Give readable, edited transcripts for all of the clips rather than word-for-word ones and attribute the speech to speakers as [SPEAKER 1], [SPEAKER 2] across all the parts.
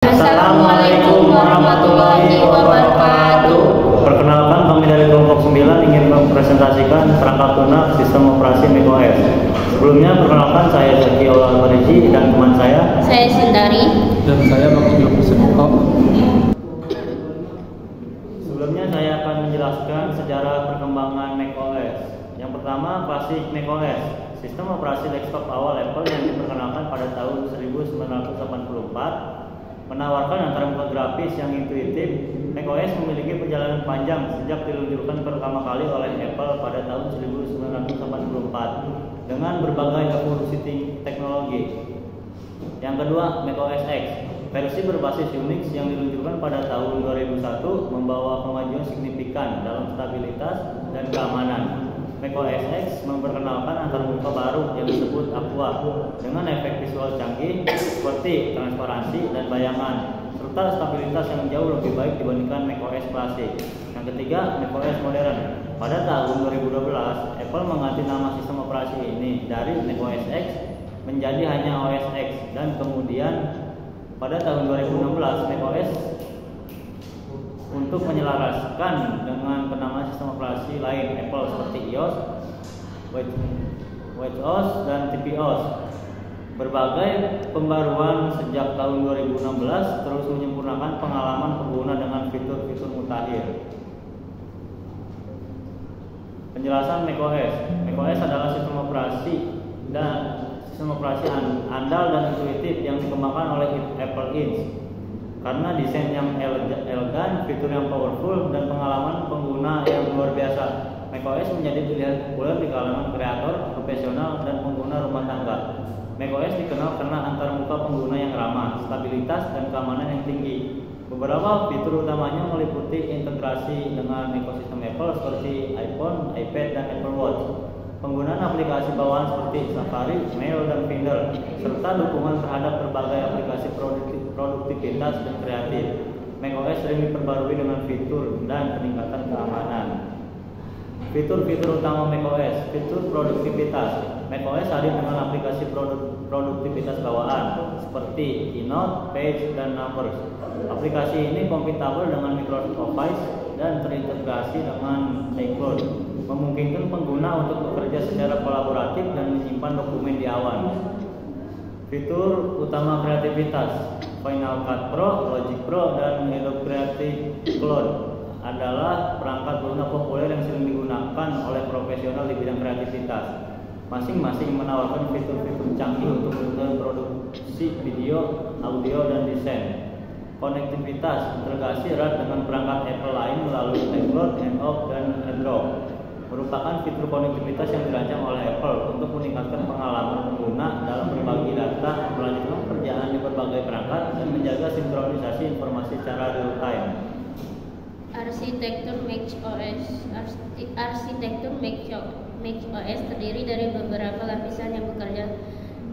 [SPEAKER 1] Assalamualaikum warahmatullahi wabarakatuh.
[SPEAKER 2] Perkenalkan, kami dari kelompok 9 ingin mempresentasikan perangkat lunak sistem operasi macOS. Sebelumnya, perkenalkan, saya Zaki Al-Fariji dan teman saya
[SPEAKER 1] Sindari.
[SPEAKER 3] Dan saya Bakti Prasetyo.
[SPEAKER 2] Sebelumnya saya akan menjelaskan sejarah perkembangan macOS. Yang pertama, klasik macOS, sistem operasi desktop awal Apple yang diperkenalkan pada tahun 1984. Menawarkan antarmuka grafis yang intuitif, macOS memiliki perjalanan panjang sejak diluncurkan pertama kali oleh Apple pada tahun 1984 dengan berbagai evolusi teknologi. Yang kedua, macOS X, versi berbasis Unix yang diluncurkan pada tahun 2001 membawa kemajuan signifikan dalam stabilitas dan keamanan. macOS X memperkenalkan antarmuka baru yang disebut Aqua dengan efek visual canggih seperti transparansi dan bayangan, serta stabilitas yang jauh lebih baik dibandingkan macOS klasik. Yang ketiga, macOS modern. Pada tahun 2012, Apple mengganti nama sistem operasi ini dari macOS X menjadi hanya OS X, dan kemudian pada tahun 2016 macOS untuk menyelaraskan dengan penamaan sistem operasi lain Apple seperti iOS, watchOS, dan tvOS. Berbagai pembaruan sejak tahun 2016 terus menyempurnakan pengalaman pengguna dengan fitur-fitur mutakhir. Penjelasan macOS. macOS adalah sistem operasi andal dan intuitif yang dikembangkan oleh Apple Inc. Karena desain yang elegan, fitur yang powerful, dan pengalaman pengguna yang luar biasa, macOS menjadi pilihan populer di kalangan kreator, profesional, dan pengguna rumah tangga. macOS dikenal karena antarmuka pengguna yang ramah, stabilitas, dan keamanan yang tinggi. Beberapa fitur utamanya meliputi integrasi dengan ekosistem Apple seperti iPhone, iPad, dan Apple Watch, penggunaan aplikasi bawaan seperti Safari, Mail, dan Finder, serta dukungan terhadap berbagai aplikasi produktivitas dan kreatif. macOS sering diperbarui dengan fitur dan peningkatan keamanan. Fitur-fitur utama macOS. Fitur produktivitas. macOS hadir dengan aplikasi produktivitas bawaan seperti Keynote, Page, dan Numbers. Aplikasi ini kompatibel dengan Microsoft Office dan terintegrasi dengan iCloud, memungkinkan pengguna untuk bekerja secara kolaboratif dan menyimpan dokumen di awan. Fitur utama kreativitas. Final Cut Pro, Logic Pro, dan Adobe Creative Cloud adalah perangkat lunak populer yang sering digunakan oleh profesional di bidang kreativitas. Masing-masing menawarkan fitur-fitur canggih untuk kebutuhan produksi video, audio, dan desain. Konektivitas. Integrasi erat dengan perangkat Apple lain melalui iCloud, Handoff, dan AirDrop merupakan fitur konektivitas yang dirancang oleh Apple untuk meningkatkan pengalaman pengguna dalam berbagi data, melanjutkan pekerjaan di berbagai perangkat, dan menjaga sinkronisasi informasi secara real time.
[SPEAKER 1] Arsitektur macOS terdiri dari beberapa lapisan yang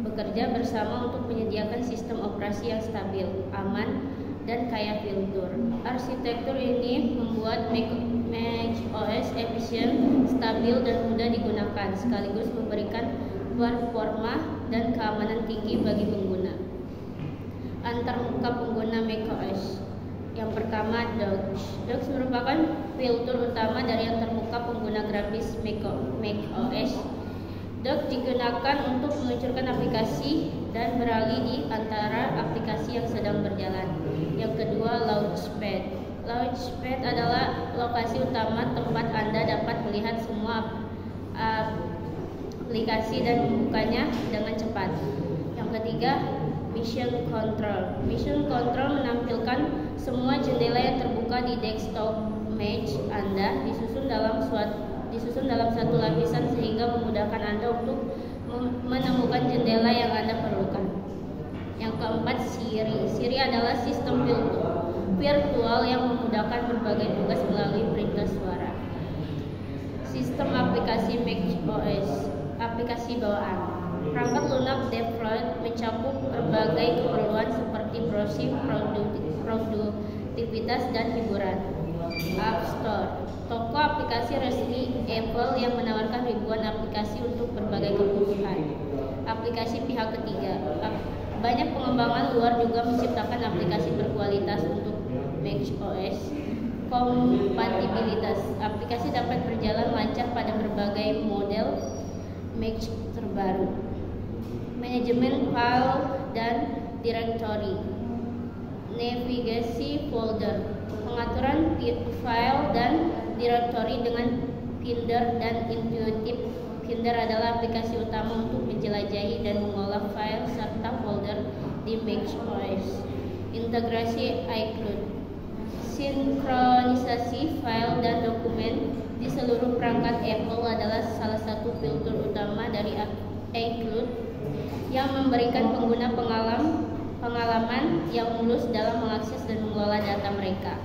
[SPEAKER 1] bekerja bersama untuk menyediakan sistem operasi yang stabil, aman, dan kaya fitur. Arsitektur ini membuat macOS efisien, stabil, dan mudah digunakan, sekaligus memberikan performa dan keamanan tinggi bagi pengguna. Antarmuka pengguna macOS. Yang pertama, Docs. Docs merupakan fitur utama dari antarmuka pengguna grafis macOS. Docs digunakan untuk meluncurkan aplikasi dan beralih di antara aplikasi yang sedang berjalan. Yang kedua, Launchpad. Launchpad adalah lokasi utama tempat Anda dapat melihat semua aplikasi dan membukanya dengan cepat. Yang ketiga, Mission Control. Mission Control menampilkan semua jendela yang terbuka di desktop Mac Anda disusun dalam satu lapisan sehingga memudahkan Anda untuk menemukan jendela yang Anda perlukan. Yang keempat, Siri. Siri adalah sistem virtual yang memudahkan berbagai tugas melalui perintah suara. Sistem aplikasi macOS. Aplikasi bawaan. Perangkat lunak default mencakup berbagai keperluan seperti browsing, produktivitas, dan hiburan. App Store, toko aplikasi resmi Apple yang menawarkan ribuan aplikasi untuk berbagai kebutuhan. Aplikasi pihak ketiga. Banyak pengembangan luar juga menciptakan aplikasi berkualitas untuk macOS. Kompatibilitas aplikasi dapat berjalan lancar pada berbagai model Mac terbaru. Manajemen file dan direktori, navigasi folder, pengaturan file dan direktori dengan Finder dan intuitif. Finder adalah aplikasi utama untuk menjelajahi dan mengolah file serta folder di macOS. Integrasi iCloud, sinkronisasi file dan dokumen di seluruh perangkat Apple adalah salah satu fitur utama dari iCloud yang memberikan pengguna pengalaman yang mulus dalam mengakses dan mengelola data mereka.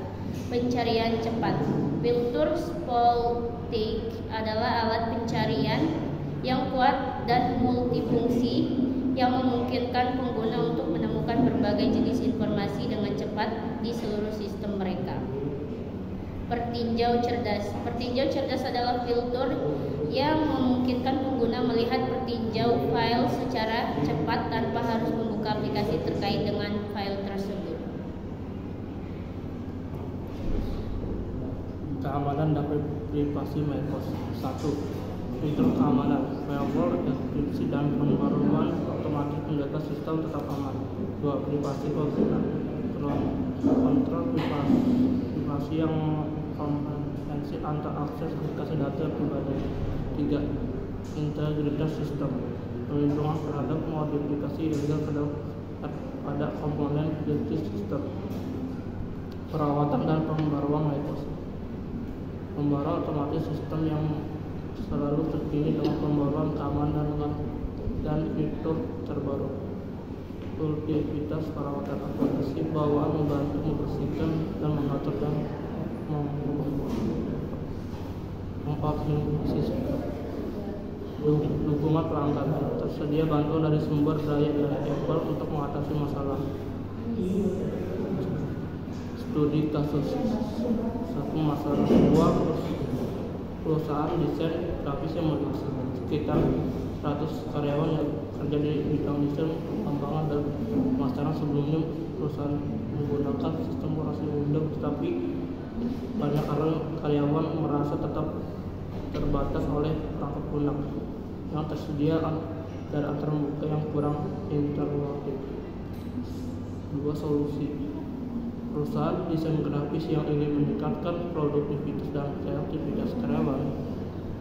[SPEAKER 1] Pencarian cepat, fitur Spotlight adalah alat pencarian yang kuat dan multifungsi yang memungkinkan pengguna untuk menemukan berbagai jenis informasi dengan cepat di seluruh sistem mereka. Pertinjau cerdas. Pertinjau cerdas adalah fitur yang memungkinkan pengguna melihat pertinjau file secara cepat tanpa harus membuka aplikasi terkait dengan file tersebut.
[SPEAKER 4] Keamanan dan privasi macOS. 1. Fitur keamanan, firewall, enkripsi dan pembaruan otomatis menjaga sistem tetap aman. 2. Privasi pengguna, kontrol privasi yang komprehensif antar akses aplikasi data pribadi. 3. Integritas sistem, perlindungan terhadap modifikasi ilegal pada komponen kritis sistem. Perawatan dan pembaruan macOS. Pembaruan otomatis sistem yang selalu terkini dengan pembaruan keamanan dan fitur terbaru. Produktivitas perawatan aplikasi bawaan membantu membersihkan dan mengatur dan mengoptimisasi dukungan pelanggan. Tersedia bantuan dari sumber daya dari Apple untuk mengatasi masalah. Studi kasus. 1 masalah. 2 perusahaan desain grafis yang memiliki sekitar 100 karyawan yang kerja di bidang desain, pengembangan dan pemasaran. Sebelumnya perusahaan menggunakan sistem operasi Windows, tetapi banyak karyawan merasa tetap terbatas oleh perangkat lunak yang tersedia dan antara mereka yang kurang interaktif. 2 solusi. Perusahaan desain grafis yang ingin meningkatkan produktivitas dan kreativitas karyawan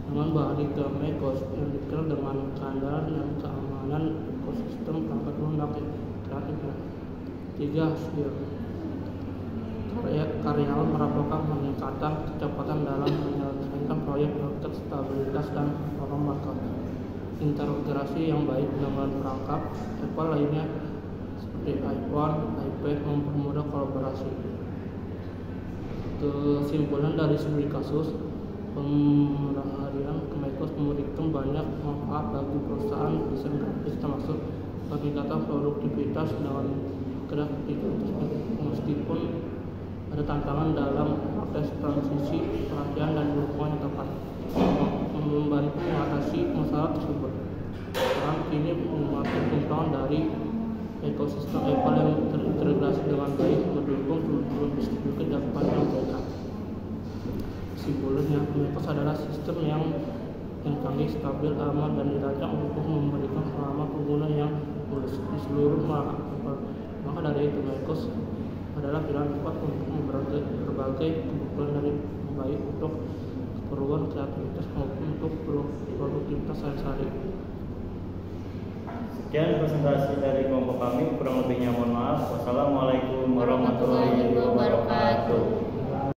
[SPEAKER 4] dengan beralih ke macOS yang dikenal dengan keandalan dan keamanan ekosistem perangkat lunak kreatifnya. 3. Skill. Karyawan merasakan peningkatan kecepatan dalam menyelesaikan proyek, stabilitas dan performa. Integrasi yang baik dengan perangkat Apple lainnya seperti iPhone, iPad mempermudah kolaborasi. Kesimpulan dari studi kasus, pemeliharaan macOS memberikan banyak manfaat bagi perusahaan desain grafis, termasuk peningkatan produktivitas dengan kreativitas, meskipun ada tantangan dalam proses transisi, pelatihan dan dukungan yang tepat membantu mengatasi masalah tersebut. Sekarang kini memakai keuntungan dari ekosistem Apple yang terintegrasi dengan baik, mendukung kebutuhan bisnis ke depan yang mereka. Kesimpulannya, macOS adalah sistem yang canggih, stabil, aman dan dirancang untuk memberikan pengalaman pengguna yang mulus di seluruh perangkat Apple. Maka dari itu macOS adalah pilihan tepat untuk berbagai kebutuhan dari baik untuk keperluan kreativitas maupun untuk produktivitas sehari-hari.
[SPEAKER 2] Sekian presentasi dari kelompok kami, kurang lebihnya mohon maaf. Wassalamualaikum warahmatullahi wabarakatuh.